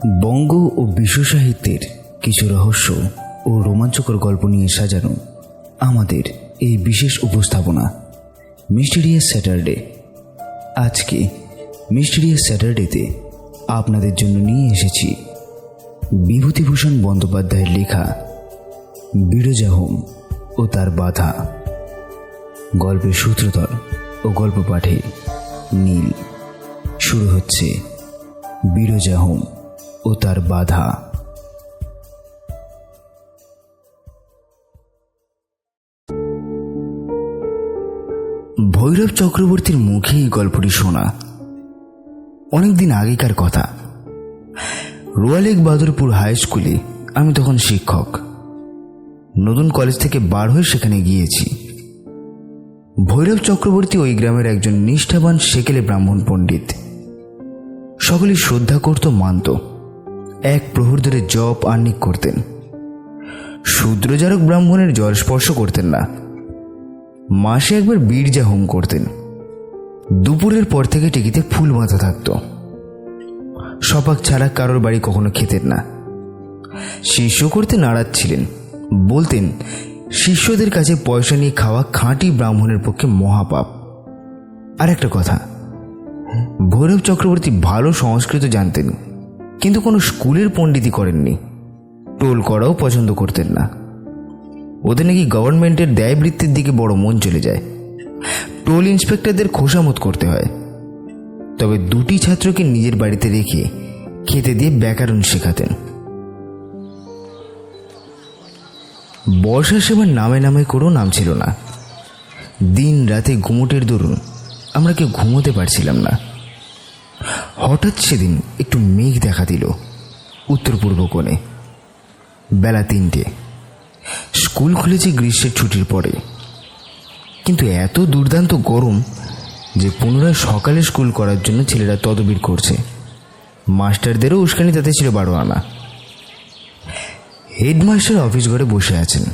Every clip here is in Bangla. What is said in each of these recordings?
বঙ্গ ও বিশ্ব সাহিত্যের কিছু রহস্য ও রোমাঞ্চকর গল্প নিয়ে সাজানো আমাদের এই বিশেষ উপস্থাপনা মিস্টিরিয়াস স্যাটারডে। আজকে মিস্টিরিয়াস স্যাটারডেতে আপনাদের জন্য নিয়ে এসেছি বিভূতিভূষণ বন্দ্যোপাধ্যায়ের লেখা বিরজা হোম ও তার বাধা। গল্পের সূত্রধর ও গল্প পাঠে নীল। শুরু হচ্ছে বিরজা হোম ও তার বাধা। ভৈরব চক্রবর্তীর মুখে এই গল্পটি শোনা অনেকদিন আগেকার কথা। রোয়ালেক বাদরপুর হাই স্কুলে আমি তখন শিক্ষক। নতুন কলেজ থেকে বার হয়ে সেখানে গিয়েছি। ভৈরব চক্রবর্তী ওই গ্রামের একজন নিষ্ঠাবান সেকেলে ব্রাহ্মণ পণ্ডিত। সকলেই শ্রদ্ধা করত, মানত। এক প্রহর ধরে জপ আহ্নিক করতেন। শূদ্রজারক ব্রাহ্মণের জল স্পর্শ করতেন না। মাসে একবার বিরজা হোম করতেন। দুপুরের পর থেকে টিকিতে ফুল বাঁধা থাকত। সপাক ছাড়া কারোর বাড়ি কখনো খেতেন না। শিষ্য করতে নারাজ ছিলেন। বলতেন শিষ্যদের কাছে পয়সা নিয়ে খাওয়া খাঁটি ব্রাহ্মণের পক্ষে মহাপাপ। আর একটা কথা, ভৈরব চক্রবর্তী ভালো সংস্কৃত জানতেন, কিন্তু কোনো স্কুলের পণ্ডিতই করেননি। টোল করাও পছন্দ করতেন না। ওদের নাকি গভর্নমেন্টের দায় বৃত্তির দিকে বড় মন চলে যায়। টোল ইন্সপেক্টরদের খোসামত করতে হয়। তবে দুটি ছাত্রকে নিজের বাড়িতে রেখে খেতে দিয়ে ব্যাকরণ শেখাতেন। বর্ষা সেবার নামে নামে করেও নাম ছিল না। দিন রাতে ঘুমোটের দরুন আমরা কেউ ঘুমোতে পারছিলাম না। হঠাৎ সেদিন একটু মেঘ দেখা দিল উত্তর পূর্ব কোণে। বেলা 3টে। স্কুল খুলেছে গ্রীষ্মের ছুটির পরে, কিন্তু এত দুর্দান্ত গরম যে পুনরায় সকালে স্কুল করার জন্য ছেলেরা তদবির করছে। মাস্টারদেরও উস্কানি তাতে ছিল 12 আনা। হেডমাস্টার অফিস ঘরে বসে আছেন।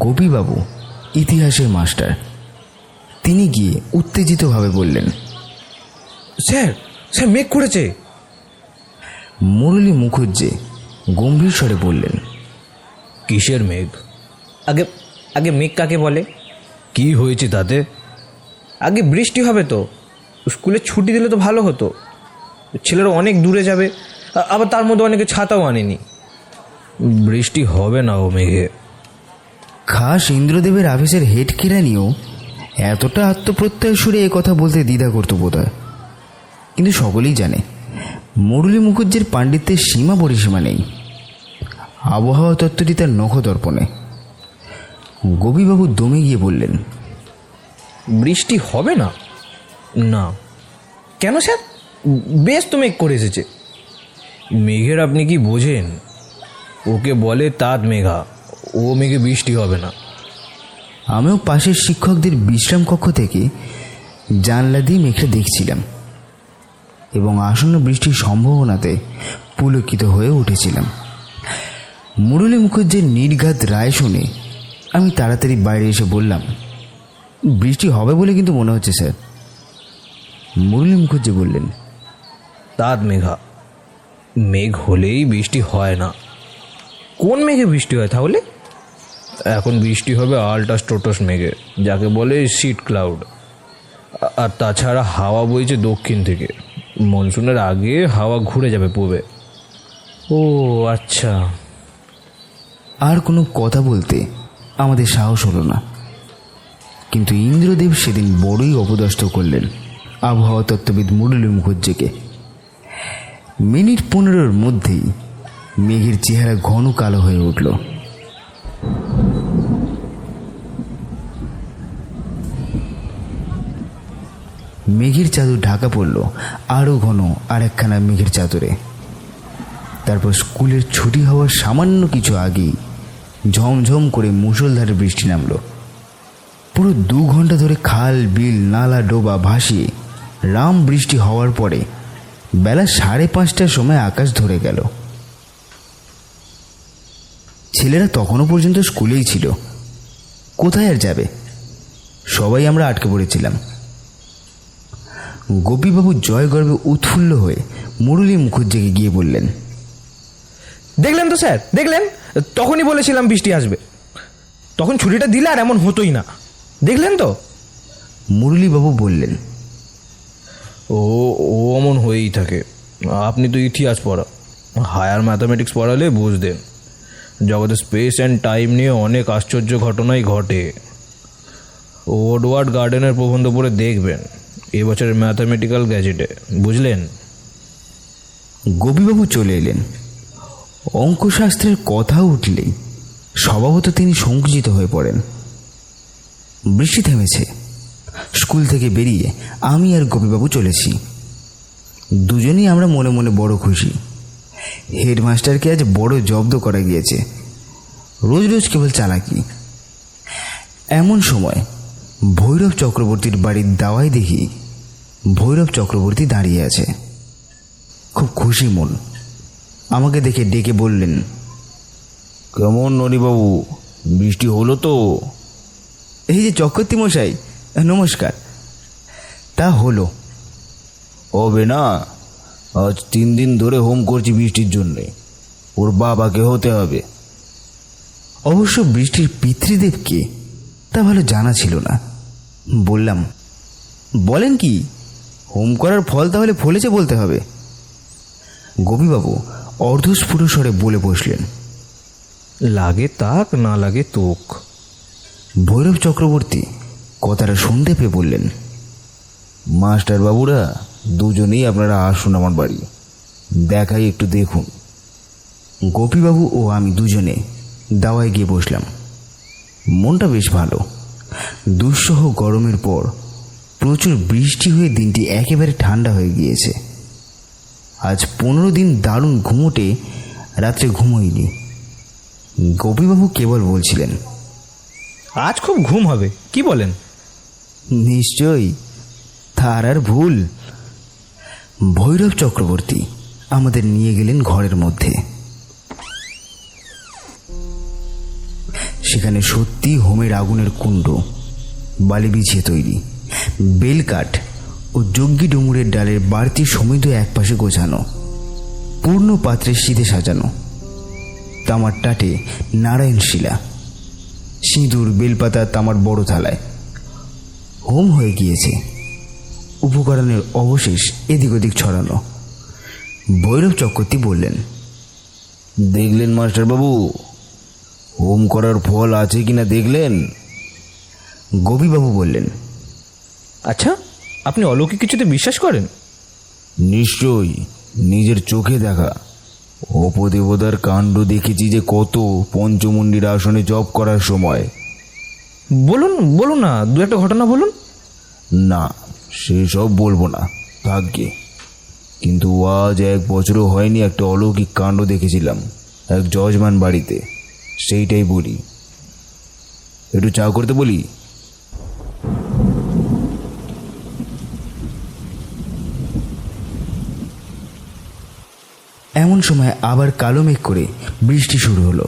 গোপীবাবু ইতিহাসের মাস্টার। তিনি গিয়ে উত্তেজিতভাবে বললেন, স্যার স্যার মেঘ করেছে। মুরলী মুখুজ্জে গম্ভীর স্বরে বললেন, কিসের মেঘ? আগে আগে মেঘ কাকে বলে? কি হয়েছে তাতে? আগে বৃষ্টি হবে তো, স্কুলে ছুটি দিলে তো ভালো হতো। ছেলেরা অনেক দূরে যাবে, আবার তার মধ্যে অনেকে ছাতাও আনেনি। বৃষ্টি হবে না ও মেঘে। খাস ইন্দ্রদেবের অফিসের হেড কেরানিও এতটা আত্মপ্রত্যয় সুরে এ কথা বলতে দ্বিধা করত বোধ হয়। কিন্তু সকলেই জানে মুরলী মুখুজ্জের পাণ্ডিত্যের সীমা পরিসীমা নেই। আবহাওয়া তত্ত্বটি তার নখদর্পণে। গোপীবাবু দমে গিয়ে বললেন, বৃষ্টি হবে না? না। কেন স্যার? বেশ তো মেঘ করে এসেছে। মেঘের আপনি কি বোঝেন? ওকে বলে তাঁত মেঘা। ও মেঘে বৃষ্টি হবে না। আমিও পাশের শিক্ষকদের বিশ্রাম কক্ষ থেকে জানলা দিয়ে মেঘটা দেখছিলাম এবং আসন্ন বৃষ্টির সম্ভাবনাতে পুলকিত হয়ে উঠেছিলাম। মুরলী মুখুজ্জের নির্ঘাত রায় শুনে আমি তাড়াতাড়ি বাইরে এসে বললাম, বৃষ্টি হবে বলে কিন্তু মনে হচ্ছে স্যার। মুরলী মুখুজ্জে বললেন, তাঁত মেঘা। মেঘ হলেই বৃষ্টি হয় না। কোন মেঘে বৃষ্টি হয় তাহলে? এখন বৃষ্টি হবে আল্টাস টোটাস মেঘে, যাকে বলে সিট ক্লাউড। আর তাছাড়া হাওয়া বইছে দক্ষিণ থেকে। মনসুনের আগে হাওয়া ঘুরে যাবে পূবে। ও আচ্ছা। আর কোনো কথা বলতে আমাদের সাহস হলো না। কিন্তু ইন্দ্রদেব সেদিন বড়ই অপদস্থ করলেন আবহাওয়া তত্ত্ববিদ মুরলী মুখুজ্জেকে। মিনিট 15-র মধ্যেই মেঘের চেহারা ঘন কালো হয়ে উঠল। মেঘের চাদর ঢাকা পড়ল আরো ঘন আর একখানা মেঘের চাদরে। তারপর স্কুলের ছুটি হওয়ার সামান্য কিছু আগেই ঝমঝম করে মুষলধারে বৃষ্টি নামল। পুরো 2 ঘন্টা ধরে খাল বিল নালা ডোবা ভাসিয়ে রাম বৃষ্টি হওয়ার পরে বেলা 5:30টার সময় আকাশ ধরে গেল। ছেলেরা তখনও পর্যন্ত স্কুলেই ছিল। কোথায় আর যাবে? সবাই আমরা আটকে পড়েছিলাম। গোপীবাবু জয় গর্বে উৎফুল্ল হয়ে মুরলী মুখুজ্জেকে গিয়ে বললেন, দেখলেন তো স্যার, দেখলেন? তখনই বলেছিলাম বৃষ্টি আসবে, তখন ছুটিটা দিলে আর এমন হতোই না। দেখলেন তো? মুরলীবাবু বললেন, ও ও অমন হয়েই থাকে। আপনি তো ইতিহাস পড়া, হায়ার ম্যাথামেটিক্স পড়ালে বুঝতেন। জগতে স্পেস অ্যান্ড টাইম নিয়ে অনেক আশ্চর্য ঘটনাই ঘটে। ওডওয়ার্ড গার্ডেনের প্রবন্ধ পড়ে দেখবেন এবছরের ম্যাথামেটিক্যাল গ্যাজেটে, বুঝলেন? গোপীবাবু চলে এলেন। অঙ্কশাস্ত্রের কথা উঠলেই স্বভাবত তিনি সংকুচিত হয়ে পড়েন। বৃষ্টি থেমেছে। স্কুল থেকে বেরিয়ে আমি আর গোপীবাবু চলেছি। দুজনেই আমরা মনে মনে বড় খুশি। হেডমাস্টারকে আজ বড় জব্দ করা গিয়েছে। রোজ রোজ কেবল চালাকি। এমন সময় ভৈরব চক্রবর্তীর বাড়ির দাওয়ায় দেখি ভৈরব চক্রবর্তী দাঁড়িয়ে আছে। খুব খুশি মন। আমাকে দেখে ডেকে বললেন, কেমন ননিবাবু, বৃষ্টি হলো তো? এই যে চক্রবর্তী মশাই, নমস্কার। তা হলো। হবে না, আজ 3 দিন ধরে হোম করছি বৃষ্টির জন্যে। ওর বাবাকে হতে হবে। অবশ্য বৃষ্টির পিতৃদেবকে তা ভালো জানা ছিল না। বললাম, বলেন কি, হোম করার ফল তাহলে ফলেছে বলতে হবে। গোপীবাবু অর্ধস্ফুট স্বরে বলে বসলেন, লাগে তাক, না লাগে তোক। ভৈরব চক্রবর্তী কথাটা শুনতে পেয়ে বললেন, মাস্টার বাবুরা দুজনেই আপনারা আসুন আমার বাড়ি, দেখাই একটু দেখুন। গোপীবাবু ও আমি দুজনে দাওয়ায় গিয়ে বসলাম। মনটা বেশ ভালো। দুঃসহ গরমের পর প্রচুর বৃষ্টি হয়ে দিনটি একেবারে ঠান্ডা হয়ে গিয়েছে। আজ 15 দিন দারুণ ঘুমোটে রাত্রে ঘুমোইনি। গোপীবাবু কেবল বলছিলেন, আজ খুব ঘুম হবে, কি বলেন? নিশ্চয়ই, তার আর ভুল। ভৈরব চক্রবর্তী আমাদের নিয়ে গেলেন ঘরের মধ্যে। সেখানে সত্যি হোমের আগুনের কুণ্ড, বালি বিছিয়ে তৈরি, বেলকাঠ ও যজ্ঞী ডুমুরের ডালের বাড়তি সমিত একপাশে গোছানো, পূর্ণ পাত্রের শীতে সাজানো। তামার টাটে নারায়ণ শিলা, সিঁদুর, বেলপাতা তামার বড় থালায়। হোম হয়ে গিয়েছে। উপকরণের অবশেষ এদিক ওদিক ছড়ানো। ভৈরব চক্রবর্তী বললেন, দেখলেন মাস্টারবাবু, হোম করার ফল আছে কিনা দেখলেন? গোপীবাবু বললেন, আচ্ছা, আপনি অলৌকিক কিছুতে বিশ্বাস করেন? নিশ্চয়ই, নিজের চোখে দেখা। অপদেবতার কাণ্ড দেখেছি যে কত, পঞ্চমুণ্ডির আসনে জপ করার সময়। বলুন বলুন না, দু একটা ঘটনা বলুন। না, সেসব বলবো না, ভাগ্যে। কিন্তু আজ 1 বছরও হয়নি একটা অলৌকিক কাণ্ড দেখেছিলাম এক যজমান বাড়িতে, সেইটাই বলি। একটু চা করতে বলি? এমন সময় আবার কালো মেঘ করে বৃষ্টি শুরু হলো।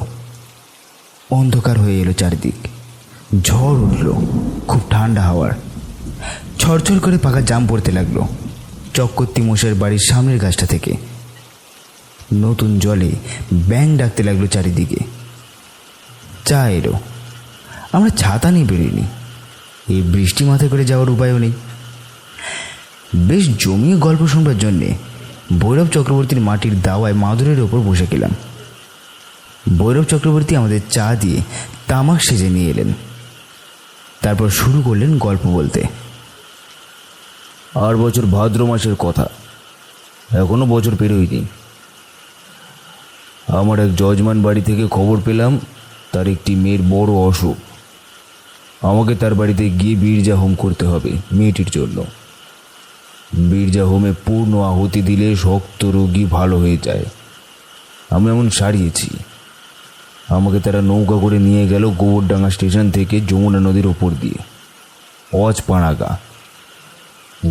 অন্ধকার হয়ে এলো চারিদিক। ঝড় উঠল, খুব ঠান্ডা হাওয়ার। ছড়ছড় করে পাকা জাম পড়তে লাগলো চক্রবর্তী মশাইয়ের বাড়ির সামনের গাছটা থেকে। নতুন জলে ব্যাঙ ডাকতে লাগলো চারিদিকে। চা এলো। আমরা ছাতা নিয়ে বেরোইনি, এই বৃষ্টি মাথায় করে যাওয়ার উপায়ও নেই। বেশ জমিয়ে গল্প শুনবার জন্যে ভৈরব চক্রবর্তীর মাটির দাওয়ায় মাদুরের ওপর বসে গেলাম। ভৈরব চক্রবর্তী আমাদের চা দিয়ে তামাক সেজে নিয়ে এলেন। তারপর শুরু করলেন গল্প বলতে। 8 বছর ভাদ্র মাসের কথা, এখনো বছর পেরোয়নি। আমার এক যজমান বাড়ি থেকে খবর পেলাম তার একটি মেয়ের বড় অসুখ। আমাকে তার বাড়িতে গিয়ে বীর্যা হোম করতে হবে মেয়েটির জন্য। বীর্যা হোমে পূর্ণ আহুতি দিলে শক্ত রোগী ভালো হয়ে যায়। আমি এমন সারিয়েছি। আমাকে তারা নৌকা করে নিয়ে গেল গোবরডাঙ্গা স্টেশন থেকে যমুনা নদীর ওপর দিয়ে অজপাড়াগা।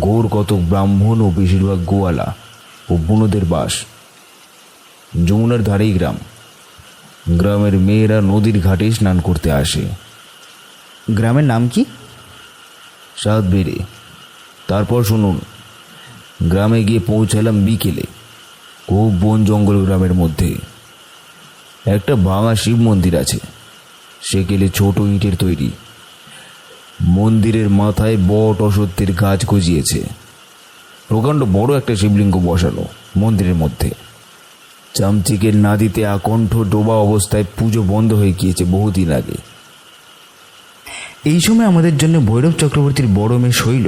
গৌর কতক ব্রাহ্মণ ও বেশিরভাগ গোয়ালা ও বুনোদের বাস। যমুনার ধারেই গ্রাম। গ্রামের মেয়েরা নদীর ঘাটে স্নান করতে আসে। গ্রামের নাম কি? সাত বেড়ে। তারপর শুনুন, গ্রামে গিয়ে পৌঁছালাম বিকেলে। খুব বন জঙ্গল গ্রামের মধ্যে। একটা ভাঙা শিব মন্দির আছে, সেকেলে ছোট ইটের তৈরি। মন্দিরের মাথায় বট অসত্যের গাছ গজিয়েছে। প্রকাণ্ড বড় একটা শিবলিঙ্গ বসানো মন্দিরের মধ্যে। চামচিকের নাদিতে আকণ্ঠ ডোবা অবস্থায় পুজো বন্ধ হয়ে গিয়েছে বহুদিন আগে। এই সময় আমাদের জন্য ভৈরব চক্রবর্তীর বড় মেয়ে শৈল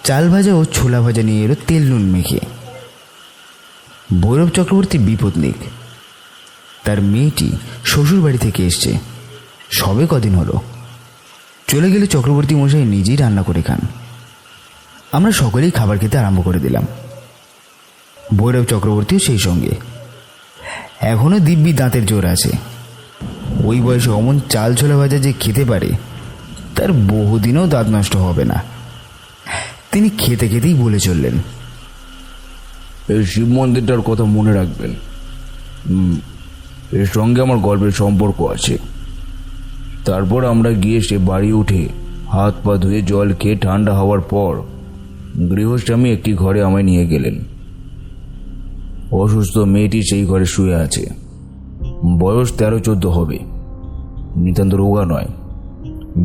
চাল ভাজা ও ছোলা ভাজা নিয়ে এলো তেল নুন মেখে। ভৈরব চক্রবর্তী বিপদনিক। তার মেয়েটি শ্বশুর বাড়ি থেকে এসছে, সবে কদিন হলো। চলে গেলে চক্রবর্তী মশাই নিজেই রান্না করে খান। আমরা সকলেই খাবার খেতে আরম্ভ করে দিলাম, ভৈরব চক্রবর্তীও সেই সঙ্গে। এখনও দিব্যি দাঁতের জোর আছে। ওই বয়সে অমন চাল ছোলা ভাজা যে খেতে পারে, তার বহুদিনও দাঁত নষ্ট হবে না। তিনি খেতে খেতেই বলে চললেন, এই শিব মন্দিরটার কথা মনে রাখবেন। এর সঙ্গে আমার গল্পের সম্পর্ক আছে। তারপর আমরা গিয়ে সে বাড়ি উঠে হাত পা ধুয়ে জল খেয়ে ঠান্ডা হওয়ার পর গৃহস্বামী একটি ঘরে আমায় নিয়ে গেলেন। অসুস্থ মেয়েটি সেই ঘরে শুয়ে আছে। বয়স 13-14 হবে। নিতান্ত রোগা নয়,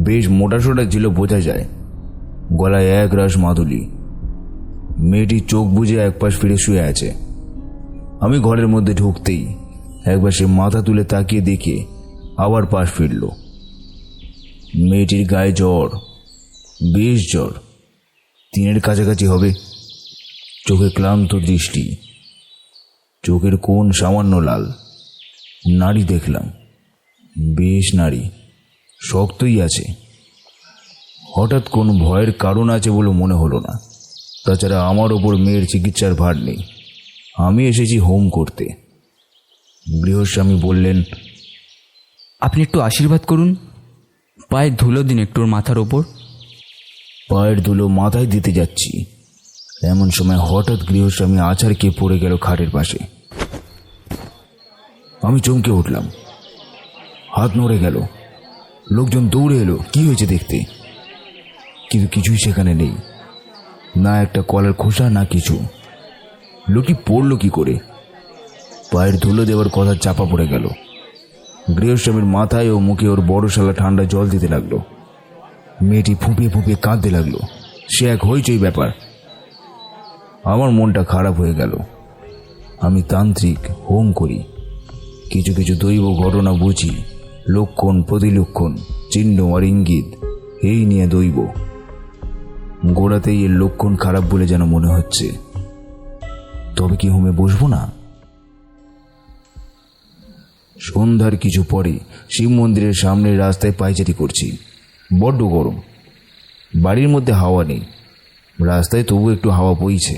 বেশ মোটাসোটা ছিল, বোঝা যায়। গলায় এক রাশ মাদুলি। মেয়েটি চোখ বুজে এক পাশ ফিরে শুয়ে আছে। আমি ঘরের মধ্যে ঢুকতেই একবার সে মাথা তুলে তাকিয়ে দেখে আবার পাশ ফিরল। মেয়েটির গায়ে জ্বর, বেশ জ্বর, 3-এর কাছাকাছি হবে। চোখে ক্লান্ত দৃষ্টি, চোখের কোণ সামান্য লাল। নাড়ি দেখলাম, বেশ নাড়ি, শক্তই আছে। হঠাৎ কোন ভয়ের কারণ আছে বলে মনে হলো না। তাছাড়া আমার ওপর মেয়ের চিকিৎসার ভার নেই, আমি এসেছি হোম করতে। গৃহস্বামী বললেন, আপনি একটু আশীর্বাদ করুন, পায়ের ধুলো দিন একটু ওর মাথার ওপর। পায়ের ধুলো মাথায় দিতে যাচ্ছি, এমন সময় হঠাৎ গৃহস্বামী আছাড় খেয়ে পড়ে গেল খাটের পাশে। আমি চমকে উঠলাম, হাত নড়ে গেল। লোকজন দৌড়ে এলো কি হয়েছে দেখতে, কিন্তু কিছুই সেখানে নেই। না একটা কলার খোসা, না কিছু। লোকটি পড়লো কি করে? পায়ের ধুলো দেওয়ার কথা চাপা পড়ে গেল। গৃহস্বামীর মাথায় ও মুখে ওর বড় শালা ঠান্ডা জল দিতে লাগলো। মেয়েটি ফুঁপিয়ে ফুঁপিয়ে কাঁদতে লাগলো। সে এক হইচই ব্যাপার। আমার মনটা খারাপ হয়ে গেল। আমি তান্ত্রিক, হোম করি, কিছু কিছু দৈব ঘটনা বুঝি, লক্ষণ প্রতিলক্ষণ, চিহ্ন আর ইঙ্গিত, এই নিয়ে দৈব। গোড়াতেই এর লক্ষণ খারাপ বলে যেন মনে হচ্ছে। তবে কি হোমে বসবো না? সন্ধ্যার কিছু পরে শিব মন্দিরের সামনের রাস্তায় পায়চারি করছি। বড্ড গরম, বাড়ির মধ্যে হাওয়া নেই, রাস্তায় তবু একটু হাওয়া বইছে।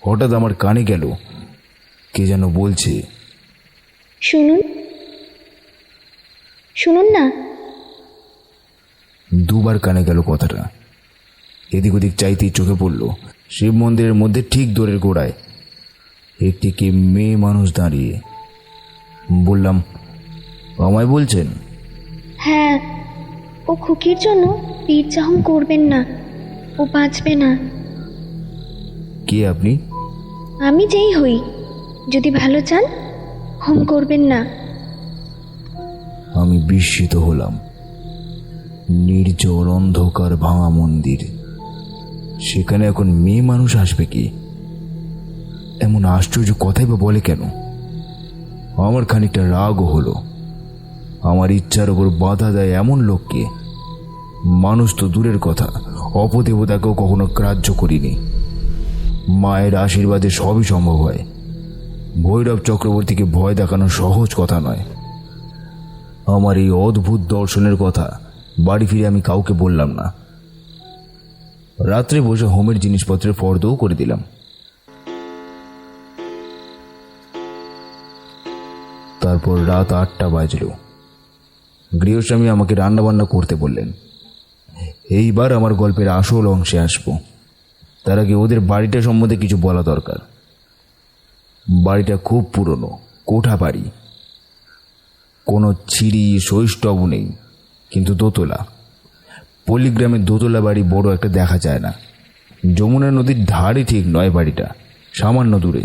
হঠাৎ আমার কানে গেল কে যেন বলছে, শুনুন শুনুন না। দুবার কানে গেল কথাটা। এদিক ওদিক চাইতেই চোখে পড়ল শিব মন্দিরের মধ্যে ঠিক দোরের গোড়ায় একটি কে মেয়ে মানুষ দাঁড়িয়ে। বললাম, আমায় বলছেন? হ্যাঁ, ও খুকির জন্য পীর চাহম করবেন না, ও বাঁচবে না। কে আপনি? আমি যেই হই, যদি ভালো চান হোম করবেন না। আমি বিস্মিত হলাম। নির্জল অন্ধকার ভাঙা মন্দির, সেখানে এখন মেয়ে মানুষ আসবে কি? এমন আশ্চর্য কথাই বা বলে কেন? আমার খানিকটা রাগও হলো। আমার ইচ্ছার ওপর বাধা দেয় এমন লোককে। মানুষ তো দূরের কথা, অপদেবতাকেও কখনো গ্রাহ্য করিনি। মায়ের আশীর্বাদে সবই সম্ভব হয়। ভৈরব চক্রবর্তীকে ভয় দেখানো সহজ কথা নয়। আমার এই অদ্ভুত দর্শনের কথা বাড়ি ফিরে আমি কাউকে বললাম না। রাত্রে বসে হোমের জিনিসপত্রের ফর্দও করে দিলাম। তারপর রাত 8টা বাজল। গৃহস্বামী আমাকে রান্নাবান্না করতে বললেন। এইবার আমার গল্পের আসল অংশে আসবো। তার আগে ওদের বাড়িটা সম্বন্ধে কিছু বলা দরকার। বাড়িটা খুব পুরনো, কোঠা বাড়ি। কোনো ছিঁড়ি শৈষ্টব নেই, কিন্তু দোতলা। পল্লীগ্রামের দোতলা বাড়ি বড় একটা দেখা যায় না। যমুনা নদীর ধারে ঠিক নয় বাড়িটা, সামান্য দূরে।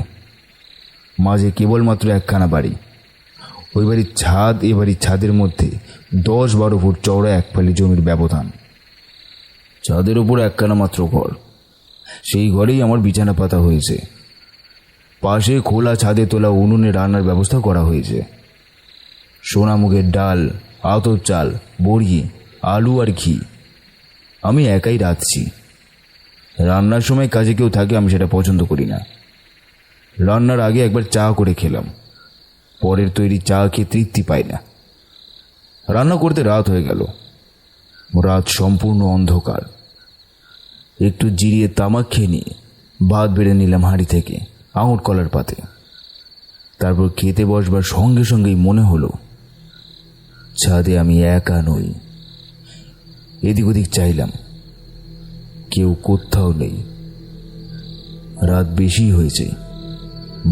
মাঝে কেবলমাত্র একখানা বাড়ি। ওই বাড়ির ছাদ এ বাড়ির ছাদের মধ্যে 10-12 ফুট চওড়া এক ফালি জমির ব্যবধান। ছাদের ওপর একখানা মাত্র ঘর, সেই ঘরেই আমার বিছানা পাতা হয়েছে। পাশে খোলা ছাদে তোলা উনুনে রান্নার ব্যবস্থা করা হয়েছে। সোনামুগের ডাল, আতপ চাল, বড়ি, আলু আর ঘি। আমি একাই রাঁধছি। রান্নার সময় কাজে কেউ থাকে আমি সেটা পছন্দ করি না। রান্নার আগে একবার চা করে খেলাম, পরের তৈরি চা খেয়ে তৃপ্তি পাই না। রান্না করতে রাত হয়ে গেল। রাত সম্পূর্ণ অন্ধকার। একটু জিরিয়ে তামাক খেয়ে নিয়ে ভাত বেড়ে নিলাম হাঁড়ি থেকে আঙুর কলার পাতে। তারপর খেতে বসবার সঙ্গে সঙ্গেই মনে হলো ছাদে আমি একা নই। এদিক ওদিক চাইলাম, কেউ কোথাও নেই। রাত বেশি হয়েছে,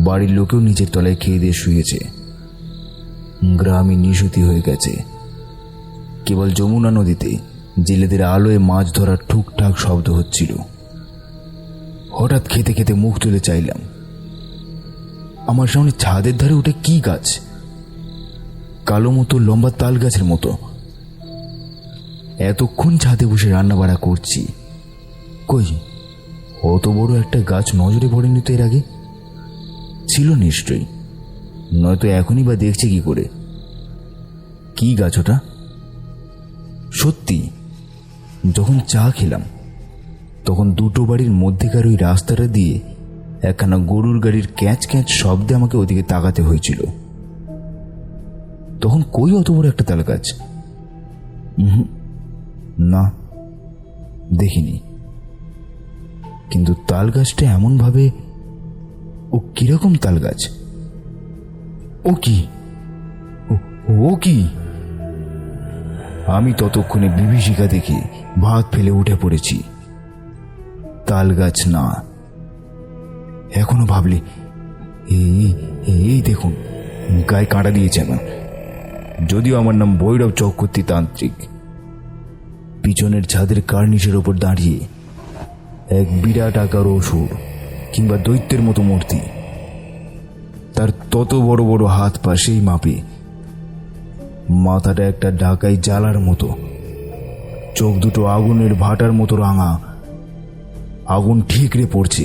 বাড়ির লোকেও নিচের তলায় খেয়ে দিয়ে শুয়েছে। গ্রামই নিশুতি হয়ে গেছে। কেবল যমুনা নদীতে জেলেদের আলোয় মাছ ধরার ঠুকঠাক শব্দ হচ্ছিল। হঠাৎ খেতে খেতে মুখ তুলে চাইলাম, আমার সামনে ছাদের ধারে ওটা কি গাছ? কালো মতো লম্বা তাল গাছের মতো। এতক্ষণ ছাদে বসে রান্না বাড়া করছি, কই অত বড় একটা গাছ নজরে পড়েনি তো এর আগে। ছিল নিশ্চয়ই, নয়তো এখনই বা দেখছে কি করে। কি গাছ ওটা? সত্যি, যখন চা খেলাম তখন দুটো বাড়ির মধ্যেকার ওই রাস্তাটা দিয়ে একখানা গরুর গাড়ির ক্যাঁচ ক্যাঁচ শব্দে আমাকে ওদিকে তাকাতে হয়েছিল। তখন কই অত বড় একটা তাল গাছ? না, দেখিনি। কিন্তু তাল গাছটা এমন ভাবে, ও কিরকম তাল গাছ? ও কি, ও কি? আমি ততক্ষণে বিভীষিকা দেখে ভাত ফেলে উঠে পড়েছি। তাল গাছ না। এখনো ভাবলে এই দেখুন, গায়ে কাঁটা দিয়েছে আমার। যদিও আমার নাম ভৈরব চক্রবর্তী তান্ত্রিক। পিছনের ছাদের কার্নিশের ওপর দাঁড়িয়ে এক বিরাট আকার অসুর কিংবা দৈত্যের মতো মূর্তি। তার তত বড় বড় হাত পা সেই মাপে। মাথাটা একটা ঢাকাই জ্বালার মতো, চোখ দুটো আগুনের ভাটার মতো রাঙা। আগুন ঠিকরে পড়ছে।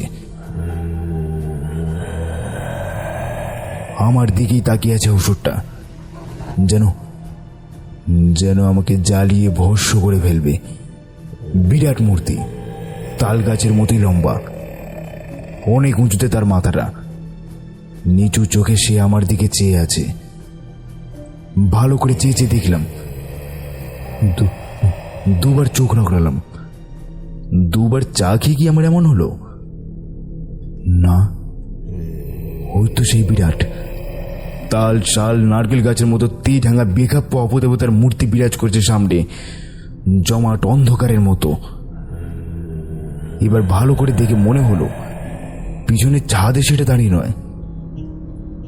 আমার দিকেই তাকিয়ে আছে অসুরটা, যেন আমাকে জ্বালিয়ে ভস্ম করে ফেলবে। বিরাট মূর্তি, তাল গাছের মতোই লম্বা, অনেক উঁচুতে তার মাথাটা। নিচু চোখে সে আমার দিকে চেয়ে আছে। ভালো করে চেয়ে দেখলাম, দুবার চোখ নকড়ালাম। দুবার চা খেয়ে কি আমার এমন হলো? না, ওই তো সেই বিরাট তাল শাল নারকেল গাছের মতো তীর-ঢাঙ্গা বেখাপ্পা অপদেবতার মূর্তি বিরাজ করছে সামনে, জমাট অন্ধকারের মতো। এবার ভালো করে দেখে মনে হলো পিছনে ছাদে সেটা দাঁড়িয়ে নয়,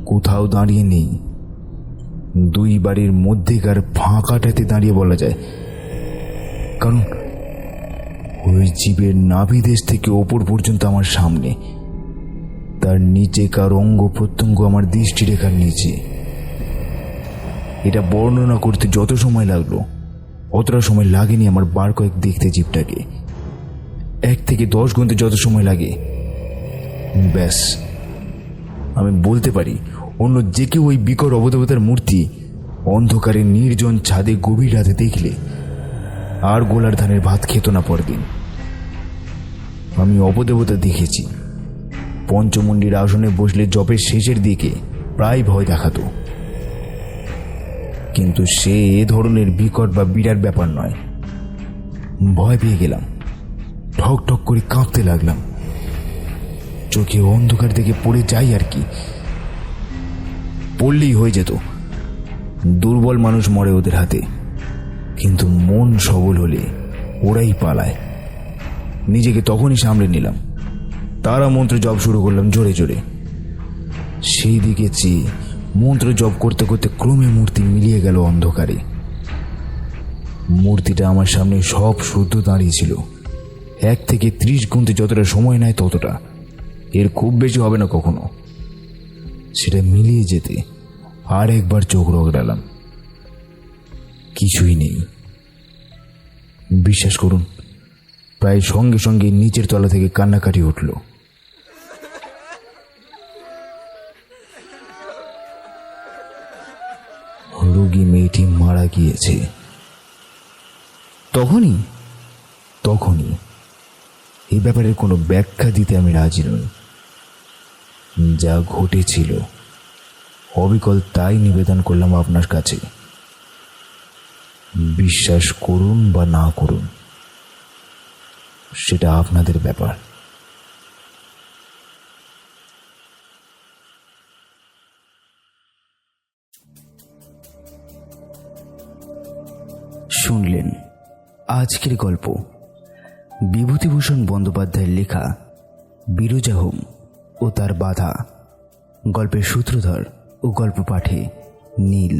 কোথাও দাঁড়িয়ে নেই। দুই বাড়ির মধ্যেকার ফাঁকাটাতে দাঁড়িয়ে বলা যায়, কারণ ওই জীবের নাভিদেশ থেকে ওপর পর্যন্ত আমার সামনে, তার নিচেকার অঙ্গ প্রত্যঙ্গ আমার দৃষ্টিরেখার নিচে। এটা বর্ণনা করতে যত সময় লাগলো অতটা সময় লাগেনি আমার বার কয়েক দেখতে জীবটাকে। 1 থেকে 10 গুনতে যত সময় লাগে, ব্যাস আমি বলতে পারি অন্য যে কেউ ওই বিকট অবদেবতার মূর্তি অন্ধকারে নির্জন ছাদে গভীর রাতে দেখলে আর গোলার ধানের ভাত খেত না পরদিন। আমি অবদেবতা দেখেছি, পঞ্চমুণ্ডির আসনে বসলে জপের শেষের দিকে প্রায় ভয় দেখাতো, কিন্তু সে এ ধরনের বিকট বা বিরাট ব্যাপার নয়। ভয় পেয়ে গেলাম, ঠক ঠক করে কাঁপতে লাগলাম। চোখে অন্ধকার দেখে পড়ে যাই আর কি, পড়লেই হয়ে যেত। দুর্বল মানুষ মরে ওদের হাতে, কিন্তু মন সবল হলে ওরাই পালায়। নিজেকে তখনই সামলে নিলাম, তারা মন্ত্র জপ শুরু করলাম জোরে জোরে। সেই দিকে চেয়ে মন্ত্র জপ করতে করতে ক্রমে মূর্তি মিলিয়ে গেল অন্ধকারে। মূর্তিটা আমার সামনে সব শুদ্ধ দাঁড়িয়েছিল, 1 থেকে 30 গুনতে যতটা সময় নেয় ততটা, এর খুব বেশি হবে না কখনো। সেটা মিলিয়ে যেতে আর একবার চোখ রগড়ালাম, কিছুই নেই। বিশ্বাস করুন, প্রায় সঙ্গে সঙ্গে নিচের তলা থেকে কান্নাকাটি উঠল। রোগী মেয়েটি মারা গিয়েছে। তখনই এই ব্যাপারের কোনো ব্যাখ্যা দিতে আমি রাজি নই। যা ঘটেছিল অবিকল তাই নিবেদন করলাম আপনার কাছে। বিশ্বাস করুন বা না করুন, সেটা আপনাদের ব্যাপার। শুনলেন আজকের গল্প বিভূতিভূষণ বন্দ্যোপাধ্যায়ের লেখা বিরজা হোম ও তার বাধা। গল্পের সূত্রধর ও গল্প পাঠে নীল।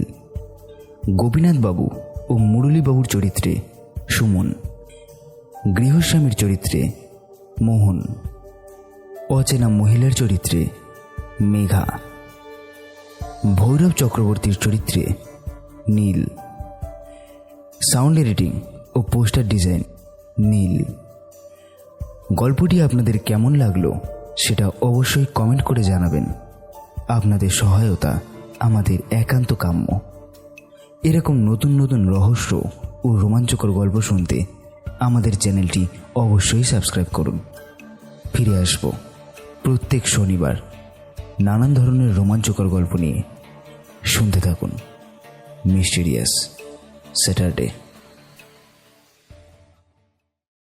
গোপীনাথবাবু ও মুরলীবাবুর চরিত্রে সুমন, গৃহস্বামীর চরিত্রে মোহন, অচেনা মহিলার চরিত্রে মেঘা, ভৈরব চক্রবর্তীর চরিত্রে নীল, সাউন্ড এডিটিং ও পোস্টার ডিজাইন নীল। গল্পটি আপনাদের কেমন লাগলো সেটা অবশ্যই কমেন্ট করে জানাবেন। আপনাদের সহায়তা আমাদের একান্ত কাম্য। এরকম নতুন নতুন রহস্য ও রোমাঞ্চকর গল্প শুনতে আমাদের চ্যানেলটি অবশ্যই সাবস্ক্রাইব করুন। ফিরে আসব প্রত্যেক শনিবার নানান ধরনের রোমাঞ্চকর গল্প নিয়ে। শুনতে থাকুন মিস্টেরিয়াস স্যাটারডে।